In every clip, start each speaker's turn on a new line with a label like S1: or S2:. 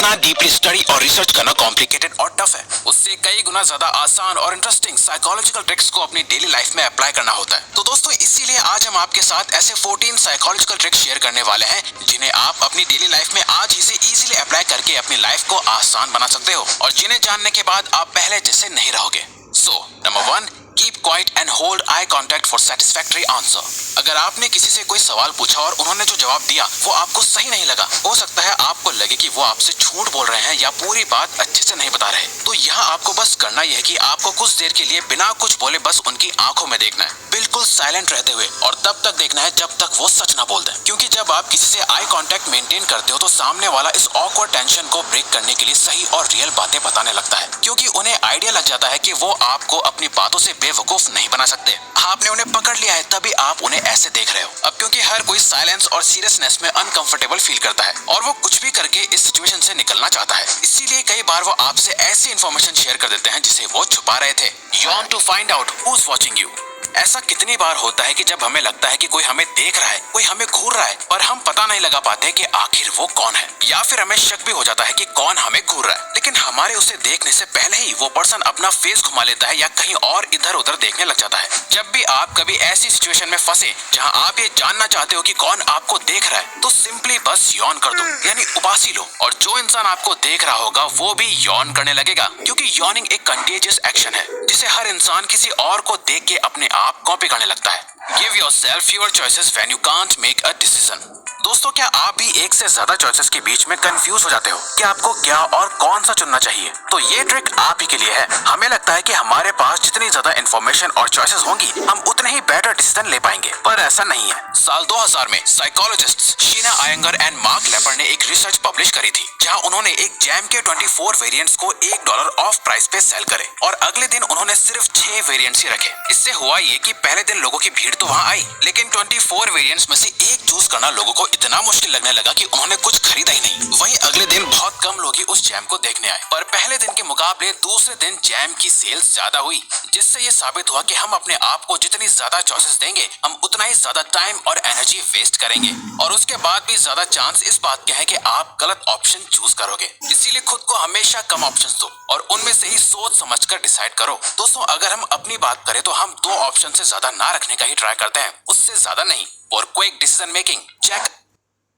S1: जितना deeply study और research करना कॉम्प्लिकेटेड और टफ है, उससे कई गुना ज्यादा आसान और इंटरेस्टिंग साइकोलॉजिकल ट्रिक्स को अपनी डेली लाइफ में अप्लाई करना होता है। तो दोस्तों, इसीलिए आज हम आपके साथ ऐसे 14 साइकोलॉजिकल ट्रिक्स शेयर करने वाले हैं जिन्हें आप अपनी डेली लाइफ में आज ही से इजीली अप्लाई करके अपनी लाइफ को आसान बना सकते हो और जिन्हें जानने के बाद आप पहले जैसे नहीं रहोगे। So number 1, keep quiet and hold eye contact for satisfactory answer. अगर आपने किसी से कोई सवाल पूछा और उन्होंने जो जवाब दिया वो आपको सही नहीं लगा, हो सकता है आपको लगे कि वो आपसे झूठ बोल रहे हैं या पूरी बात अच्छे से नहीं बता रहे, तो यहाँ आपको बस करना यह है कि आपको कुछ देर के लिए बिना कुछ बोले बस उनकी आंखों में देखना है, बिल्कुल साइलेंट रहते हुए, और तब तक देखना है जब तक वो सच ना बोल दें। क्योंकि जब आप किसी से आई कांटेक्ट मेंटेन करते हो तो सामने वाला इस ऑकवर्ड टेंशन को ब्रेक करने के लिए सही और रियल बातें बताने लगता है, क्योंकि उन्हें आइडिया लग जाता है कि वो आपको अपनी बातों से बेवकूफ नहीं बना सकते। आपने उन्हें पकड़ लिया है तभी आप उन्हें ऐसे देख रहे हो। अब क्योंकि हर कोई साइलेंस और सीरियसनेस में अनकंफर्टेबल फील करता है और वो कुछ भी करके इस सिचुएशन से निकलना चाहता है, इसीलिए कई बार वो आपसे ऐसी इन्फॉर्मेशन शेयर कर देते हैं जिसे वो छुपा रहे थे। You want to find out who is watching you. ऐसा कितनी बार होता है कि जब हमें लगता है कि कोई हमें देख रहा है, कोई हमें घूर रहा है, पर हम पता नहीं लगा पाते कि आखिर वो कौन है, या फिर हमें शक भी हो जाता है कि कौन हमें घूर रहा है, लेकिन हमारे उसे देखने से पहले ही वो पर्सन अपना फेस घुमा लेता है या कहीं और इधर उधर देखने लग जाता है। जब भी आप कभी ऐसी सिचुएशन में फंसे जहाँ आप ये जानना चाहते हो कि कौन आपको देख रहा है, तो सिंपली बस यौन कर दो, यानी उबासी लो, और जो इंसान आपको देख रहा होगा वो भी यौन करने लगेगा, क्योंकि यौनिंग एक कंटेजियस एक्शन है जिसे हर इंसान किसी और को देख के अपने आप कॉपी करने लगता है। Give yourself fewer choices when you can't make a decision। दोस्तों, क्या आप भी एक से ज्यादा चॉइसेस के बीच में कंफ्यूज हो जाते हो कि आपको क्या और कौन सा चुनना चाहिए? तो ये ट्रिक आप ही के लिए है। हमें लगता है कि हमारे पास जितनी ज्यादा इन्फॉर्मेशन और चॉइसेस होंगी हम उतने ही बेटर डिसीजन ले पाएंगे, पर ऐसा नहीं है। साल 2000 में psychologists Sheena Iyengar and Mark Lepper ने एक रिसर्च पब्लिश करी थी जहां उन्होंने एक जैम के 24 वेरिएंट्स को $1 ऑफ प्राइस पे सेल करे और अगले दिन उन्होंने सिर्फ 6 वेरिएंट्स ही रखे। इससे हुआ ये कि पहले दिन लोगों की भीड़ तो वहां आई, लेकिन 24 वेरिएंट्स में से एक चूज करना लोगों को इतना मुश्किल लगने लगा कि उन्होंने कुछ खरीदा ही नहीं। वहीं अगले दिन बहुत कम लोग ही उस जैम को देखने आए, पर पहले दिन के मुकाबले दूसरे दिन जैम की सेल्स ज्यादा हुई, जिससे ये साबित हुआ कि हम अपने आप को जितनी ज्यादा चॉइसेस देंगे हम उतना ही ज्यादा टाइम और एनर्जी वेस्ट करेंगे, और उसके बाद भी ज्यादा चांस इस बात के है कि आप गलत ऑप्शन चूज करोगे। इसीलिए खुद को हमेशा कम ऑप्शंस दो और उनमें से ही सोच समझकर डिसाइड करो। दोस्तों, अगर हम अपनी बात करें तो हम 2 ऑप्शन से ज्यादा ना रखने का ही ट्राई करते हैं, उससे ज्यादा नहीं। और क्विक डिसीजन मेकिंग चेक।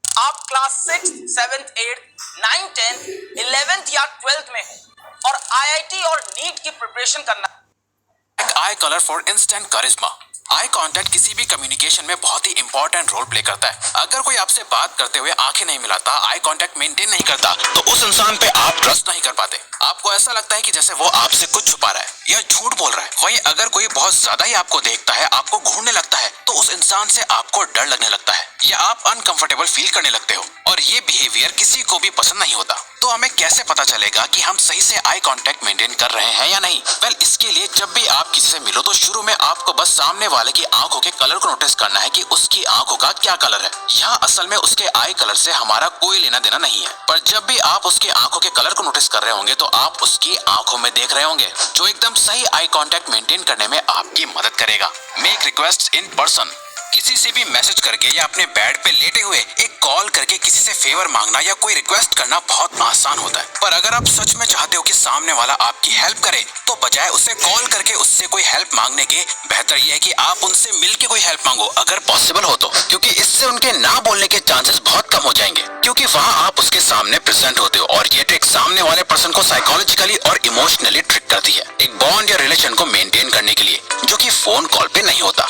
S2: आप class 6th, 7th, 8th, 9th, 10th, 11th या 12th में हो और IIT और नीट की प्रिपरेशन करना।
S1: आई कलर फॉर इंस्टेंट करिश्मा। आई कांटेक्ट किसी भी कम्युनिकेशन में बहुत ही इंपॉर्टेंट रोल प्ले करता है। अगर कोई आपसे बात करते हुए आंखें नहीं मिलाता, आई कांटेक्ट मेंटेन नहीं करता, तो उस इंसान पे आप ट्रस्ट नहीं कर पाते। आपको ऐसा लगता है कि जैसे वो आपसे कुछ छुपा रहा है या झूठ बोल रहा है। वहीं अगर कोई बहुत ज्यादा ही आपको देखता है, आपको घूरने लगता है, तो उस इंसान से आपको डर लगने लगता है या आप अनकंफर्टेबल फील करने लगते हो, और ये बिहेवियर किसी को भी पसंद नहीं होता। तो हमें कैसे पता चलेगा कि हम सही से आई कांटेक्ट मेंटेन कर रहे हैं या नहीं? वेल, इसके लिए जब भी आप किसी से मिलो तो शुरू में आपको बस सामने वाले की आंखों के कलर को नोटिस करना है कि उसकी आंखों का क्या कलर है। यहाँ असल में उसके आई कलर से हमारा कोई लेना देना नहीं है, पर जब भी आप उसकी आंखों के कलर को नोटिस कर रहे होंगे तो आप उसकी आंखों में देख रहे होंगे, जो एकदम सही आई कांटेक्ट मेंटेन करने में आपकी मदद करेगा। Make request in person. किसी से भी मैसेज करके या अपने बेड पे लेटे हुए एक कॉल करके किसी से फेवर मांगना या कोई रिक्वेस्ट करना बहुत आसान होता है, पर अगर आप सच में चाहते हो कि सामने वाला आपकी हेल्प करे तो बजाय उसे कॉल करके उससे कोई हेल्प मांगने के बेहतर यह है कि आप उनसे मिलके कोई हेल्प मांगो, अगर पॉसिबल हो तो, क्योंकि इससे उनके ना बोलने के चांसेस बहुत कम हो जाएंगे, क्योंकि वहाँ आप उसके सामने प्रेजेंट होते हो। और ये ट्रिक सामने वाले पर्सन को साइकोलॉजिकली और इमोशनली ट्रिक करती है, एक बॉन्ड या रिलेशन को मेंटेन करने के लिए, जो कि फोन कॉल पे नहीं होता।